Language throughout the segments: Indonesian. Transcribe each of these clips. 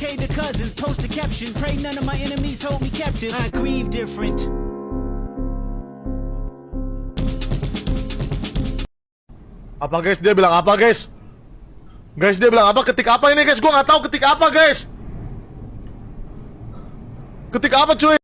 dedicate to cousins, post a caption, pray none of my enemies hold me captive. I grieve different. Apa guys? Dia bilang apa guys? Guys, dia bilang apa? Ketik apa ini guys? Gua nggak tahu ketik apa guys. Ketik apa cuy?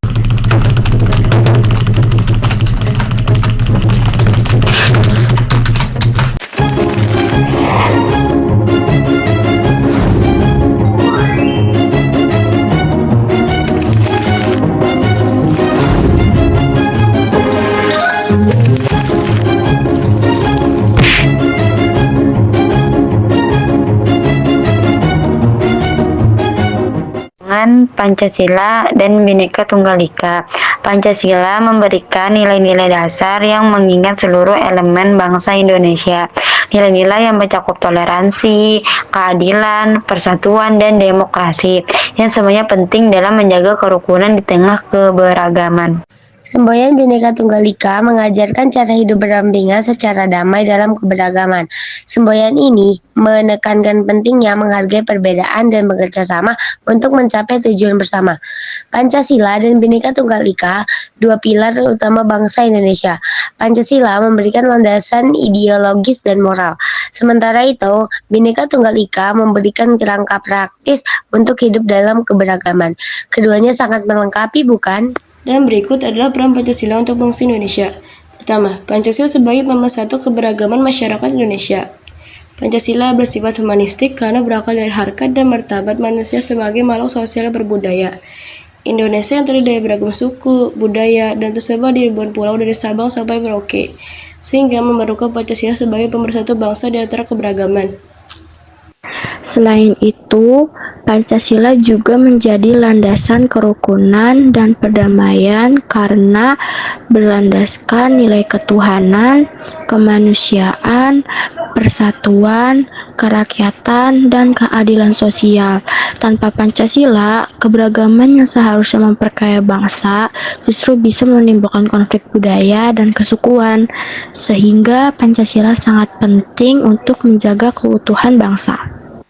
Pancasila dan Bhinneka Tunggal Ika. Pancasila memberikan nilai-nilai dasar yang mengingat seluruh elemen bangsa Indonesia. Nilai-nilai yang mencakup toleransi, keadilan, persatuan, dan demokrasi yang semuanya penting dalam menjaga kerukunan di tengah keberagaman. Semboyan Bhinneka Tunggal Ika mengajarkan cara hidup berdampingan secara damai dalam keberagaman. Semboyan ini menekankan pentingnya menghargai perbedaan dan bekerja sama untuk mencapai tujuan bersama. Pancasila dan Bhinneka Tunggal Ika, dua pilar utama bangsa Indonesia. Pancasila memberikan landasan ideologis dan moral. Sementara itu, Bhinneka Tunggal Ika memberikan kerangka praktis untuk hidup dalam keberagaman. Keduanya sangat melengkapi, bukan? Dan berikut adalah peran Pancasila untuk bangsa Indonesia. Pertama, Pancasila sebagai pemersatu keberagaman masyarakat Indonesia. Pancasila bersifat humanistik karena berakar dari harkat dan martabat manusia sebagai makhluk sosial berbudaya. Indonesia yang terdiri dari beragam suku, budaya, dan tersebar di ribuan pulau dari Sabang sampai Merauke, sehingga memerlukan Pancasila sebagai pemersatu bangsa di antara keberagaman. Selain itu, Pancasila juga menjadi landasan kerukunan dan perdamaian karena berlandaskan nilai ketuhanan, kemanusiaan, persatuan, kerakyatan, dan keadilan sosial. Tanpa Pancasila, keberagaman yang seharusnya memperkaya bangsa justru bisa menimbulkan konflik budaya dan kesukuan, sehingga Pancasila sangat penting untuk menjaga keutuhan bangsa.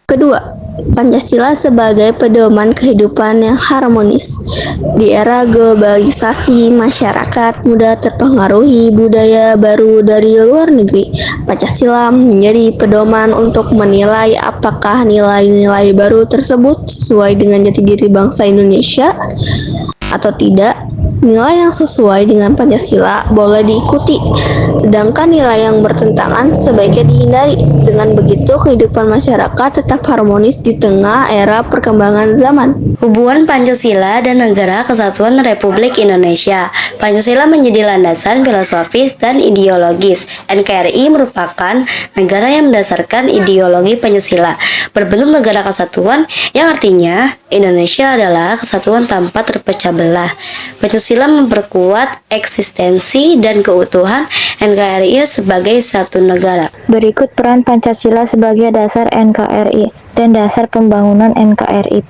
Kedua, Pancasila sebagai pedoman kehidupan yang harmonis. Di era globalisasi, masyarakat mudah terpengaruhi budaya baru dari luar negeri. Pancasila menjadi pedoman untuk menilai apakah nilai-nilai baru tersebut sesuai dengan jati diri bangsa Indonesia atau tidak. Nilai yang sesuai dengan Pancasila boleh diikuti, sedangkan nilai yang bertentangan sebaiknya dihindari. Dengan begitu, kehidupan masyarakat tetap harmonis di tengah era perkembangan zaman. Hubungan Pancasila dan Negara Kesatuan Republik Indonesia. Pancasila menjadi landasan filosofis dan ideologis. NKRI merupakan negara yang berdasarkan ideologi Pancasila, berbentuk negara kesatuan yang artinya Indonesia adalah kesatuan tanpa terpecah belah. Pancasila memperkuat eksistensi dan keutuhan NKRI sebagai satu negara. Berikut peran Pancasila sebagai dasar NKRI dan dasar pembangunan NKRI.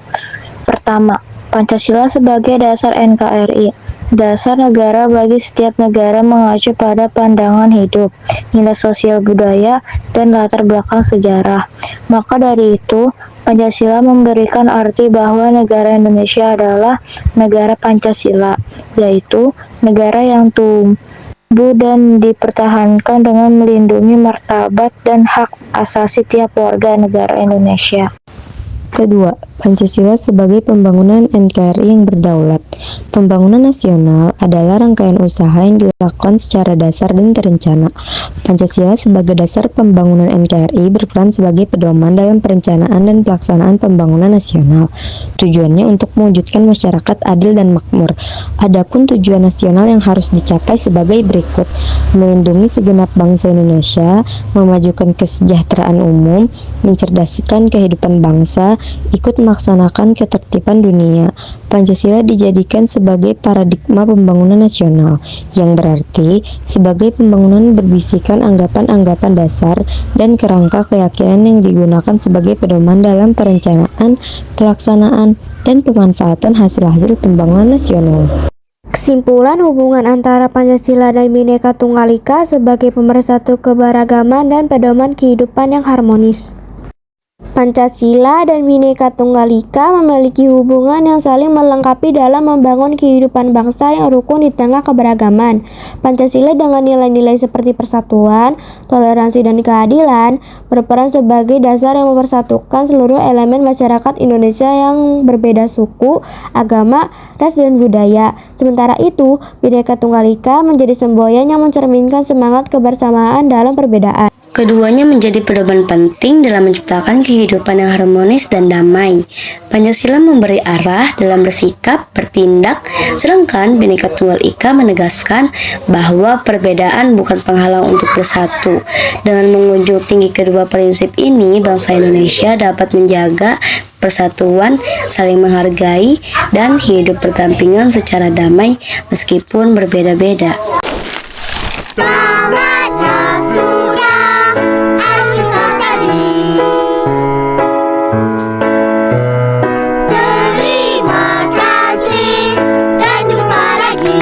Pertama, Pancasila sebagai dasar NKRI. Dasar negara bagi setiap negara mengacu pada pandangan hidup, nilai sosial budaya, dan latar belakang sejarah. Maka dari itu, Pancasila memberikan arti bahwa negara Indonesia adalah negara Pancasila, yaitu negara yang tumbuh dan dipertahankan dengan melindungi martabat dan hak asasi tiap warga negara Indonesia. Kedua, Pancasila sebagai pembangunan NKRI yang berdaulat. Pembangunan nasional adalah rangkaian usaha yang dilakukan secara dasar dan terencana. Pancasila sebagai dasar pembangunan NKRI berperan sebagai pedoman dalam perencanaan dan pelaksanaan pembangunan nasional. Tujuannya untuk mewujudkan masyarakat adil dan makmur. Adapun tujuan nasional yang harus dicapai sebagai berikut: melindungi segenap bangsa Indonesia, memajukan kesejahteraan umum, mencerdaskan kehidupan bangsa, ikut melaksanakan ketertiban dunia. Pancasila dijadikan sebagai paradigma pembangunan nasional, yang berarti sebagai pembangunan berbisikan anggapan-anggapan dasar dan kerangka keyakinan yang digunakan sebagai pedoman dalam perencanaan, pelaksanaan, dan pemanfaatan hasil-hasil pembangunan nasional. Kesimpulan hubungan antara Pancasila dan Bhinneka Tunggal Ika sebagai pemersatu keberagaman dan pedoman kehidupan yang harmonis. Pancasila dan Bhinneka Tunggal Ika memiliki hubungan yang saling melengkapi dalam membangun kehidupan bangsa yang rukun di tengah keberagaman. Pancasila dengan nilai-nilai seperti persatuan, toleransi, dan keadilan berperan sebagai dasar yang mempersatukan seluruh elemen masyarakat Indonesia yang berbeda suku, agama, ras, dan budaya. Sementara itu, Bhinneka Tunggal Ika menjadi semboyan yang mencerminkan semangat kebersamaan dalam perbedaan. Keduanya menjadi pedoman penting dalam menciptakan kehidupan yang harmonis dan damai. Pancasila memberi arah dalam bersikap, bertindak, sedangkan Bhinneka Tunggal Ika menegaskan bahwa perbedaan bukan penghalang untuk bersatu. Dengan mengunjung tinggi kedua prinsip ini, bangsa Indonesia dapat menjaga persatuan, saling menghargai, dan hidup berdampingan secara damai meskipun berbeda-beda. Terima kasih dan jumpa lagi.